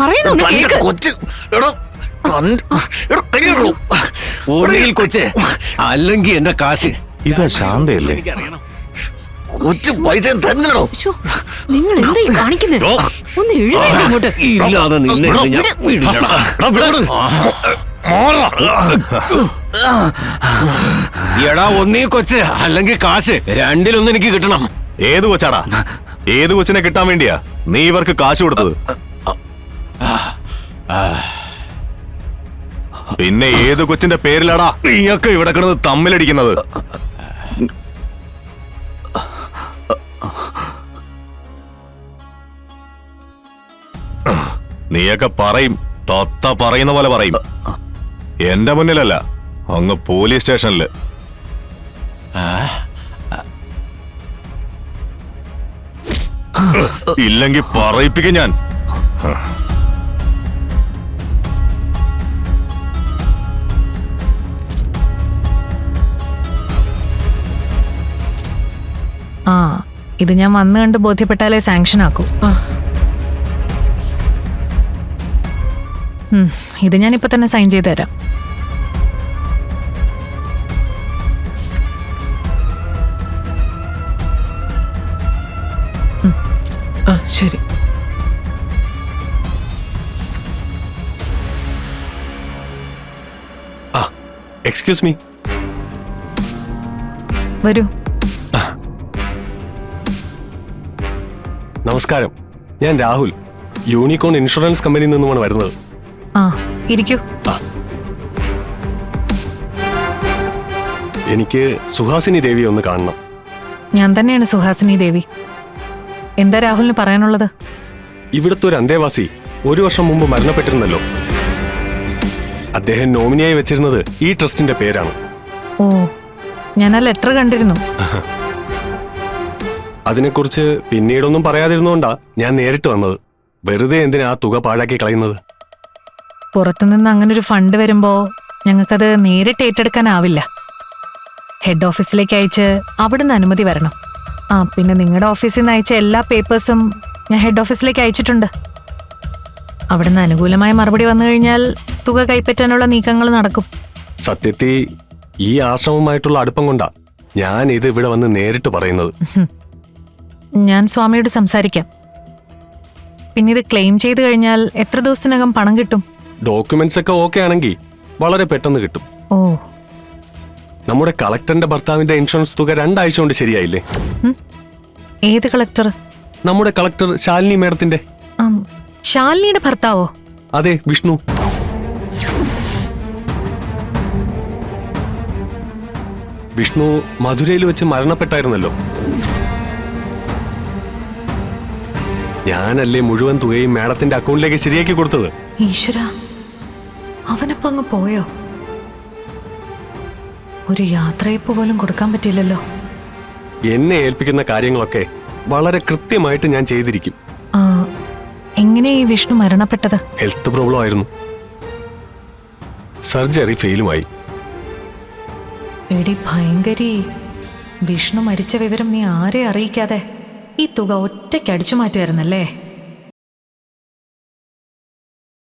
പറയുന്നു കേക്ക്. ഒന്നുകിൽ കൊച്ച് അല്ലെങ്കിൽ എന്റെ കാശ്. ഇതാ ശാന്തയല്ലേ? കൊച്ചു പൈസ തരുന്നോ? നിങ്ങൾ എന്താ കാണിക്കുന്നത്? ഒന്ന് എഴുന്നേൽക്ക് അങ്ങോട്ട്. ഇല്ലാതെ നിന്നെ ഞാൻ വിടില്ലടാ. എടാ ഒന്നീ കൊച്ച് അല്ലെങ്കിൽ കാശ്, രണ്ടിലൊന്നും എനിക്ക് കിട്ടണം. ഏത് കൊച്ചാടാ? ഏത് കൊച്ചിനെ കിട്ടാൻ വേണ്ടിയാ നീ ഇവർക്ക് കാശ് കൊടുത്തത്? പിന്നെ ഏത് കൊച്ചിന്റെ പേരിലാടാ നീയൊക്കെ ഇവിടെ കിടന്ന് തമ്മിലടിക്കുന്നത്? നീയൊക്കെ പറയും, തത്ത പറയുന്ന പോലെ പറയും. എന്റെ മുന്നിലല്ല, അങ്ങ് പോലീസ് സ്റ്റേഷനില്. ഇല്ലെങ്കിൽ പറയിപ്പിക്കും ഞാൻ. ആ, ഇത് ഞാൻ വന്നു കണ്ട് ബോധ്യപ്പെട്ടാലേ സാങ്ഷൻ ആക്കൂ. ഇത് ഞാൻ ഇപ്പൊ തന്നെ സൈൻ ചെയ്ത് തരാം. ശരി. Excuse me. വരൂ. നമസ്കാരം, ഞാൻ രാഹുൽ, യൂണിക്കോൺ ഇൻഷുറൻസ് കമ്പനിയിൽ നിന്നുമാണ് വരുന്നത്. ആ, ഇരിക്കൂ. എനിക്ക് സുഹാസിനി ദേവിയെ ഒന്ന് കാണണം. ഞാൻ തന്നെയാണ് സുഹാസിനി ദേവി. എന്താ രാഹുലിന് പറയാനുള്ളത്? ഇവിടുത്തെ ഒരു അന്തേവാസി 1 വർഷം മുമ്പ് മരണപ്പെട്ടിരുന്നല്ലോ. അദ്ദേഹം നോമിനിയായി വെച്ചിരുന്നത് ഈ ട്രസ്റ്റിന്റെ പേരാണ്. ഓ, ഞാൻ ആ ലെറ്റർ കണ്ടിരുന്നു. അതിനെക്കുറിച്ച് പിന്നീടൊന്നും പറയാതിരുന്നോണ്ടാ ഞാൻ നേരിട്ട് വന്നത്. വെറുതെ എന്തിനാ ആ തുക പാഴാക്കി കളയുന്നത്? പുറത്തുനിന്ന് അങ്ങനൊരു ഫണ്ട് വരുമ്പോ ഞങ്ങൾക്കത് നേരിട്ട് ഏറ്റെടുക്കാനാവില്ല. ഹെഡ് ഓഫീസിലേക്ക് അയച്ച് അവിടുന്ന് അനുമതി വരണം. ആ, പിന്നെ നിങ്ങളുടെ ഓഫീസിൽ നിന്ന് അയച്ച എല്ലാ പേപ്പേഴ്സും ഞാൻ ഹെഡ് ഓഫീസിലേക്ക് അയച്ചിട്ടുണ്ട്. അവിടുന്ന് അനുകൂലമായ മറുപടി വന്നു കഴിഞ്ഞാൽ തുക കൈപ്പറ്റാനുള്ള നീക്കങ്ങൾ നടക്കും. സത്യത്തിൽ ഈ ആശ്രമവുമായിട്ടുള്ള അടുപ്പം കൊണ്ടാ ഞാൻ ഇത് ഇവിടെ വന്ന് നേരിട്ട് പറയുന്നത്. ഞാൻ സ്വാമിയോട് സംസാരിക്കാം. പിന്നെ ഇത് ക്ലെയിം ചെയ്ത് കഴിഞ്ഞാൽ എത്ര ദിവസത്തിനകം പണം കിട്ടും? ഡോക്യുമെന്റ്സ് ഒക്കെ ഓക്കെ ആണെങ്കിൽ വളരെ പെട്ടെന്ന് കിട്ടും. ഓ, നമ്മുടെ കളക്ടറിന്റെ ഭർത്താവിന്റെ ഇൻഷുറൻസ് തുക 2 ആഴ്ച കൊണ്ട് ശരിയായില്ലേ? ഏത് കളക്ടർ? നമ്മുടെ കളക്ടർ ശാലിനി മേഡത്തിന്റെ. ശാലിനിയുടെ ഭർത്താവോ? അതെ, വിഷ്ണു. വിഷ്ണു മധുരയിൽ വെച്ച് മരണപ്പെട്ടായിരുന്നല്ലോ. ഞാനല്ലേ മുഴുവൻ തുകയും മാഡത്തിന്റെ അക്കൗണ്ടിലേക്ക് ശരിയാക്കി കൊടുത്തത്. ഈശ്വര, അവനപ്പോ അങ്ങ് പോയോ? ഒരു യാത്രയപ്പ് പോലും കൊടുക്കാൻ പറ്റില്ലല്ലോ. എന്നെ ഏൽപ്പിക്കുന്ന കാര്യങ്ങളൊക്കെ വളരെ കൃത്യമായിട്ട് ഞാൻ ചെയ്തിരിക്കും. എങ്ങനെ ഈ വിഷ്ണു മരണപ്പെട്ടത്? ഹെൽത്ത് പ്രോബ്ലം ആയിരുന്നു. സർജറി ഫെയിലുമായി. എടി ഭയങ്കരി, വിഷ്ണു മരിച്ച വിവരം നീ ആരെ അറിയിക്കാതെ ഈ തുക ഒറ്റയ്ക്ക് അടിച്ചു മാറ്റുമായിരുന്നല്ലേ?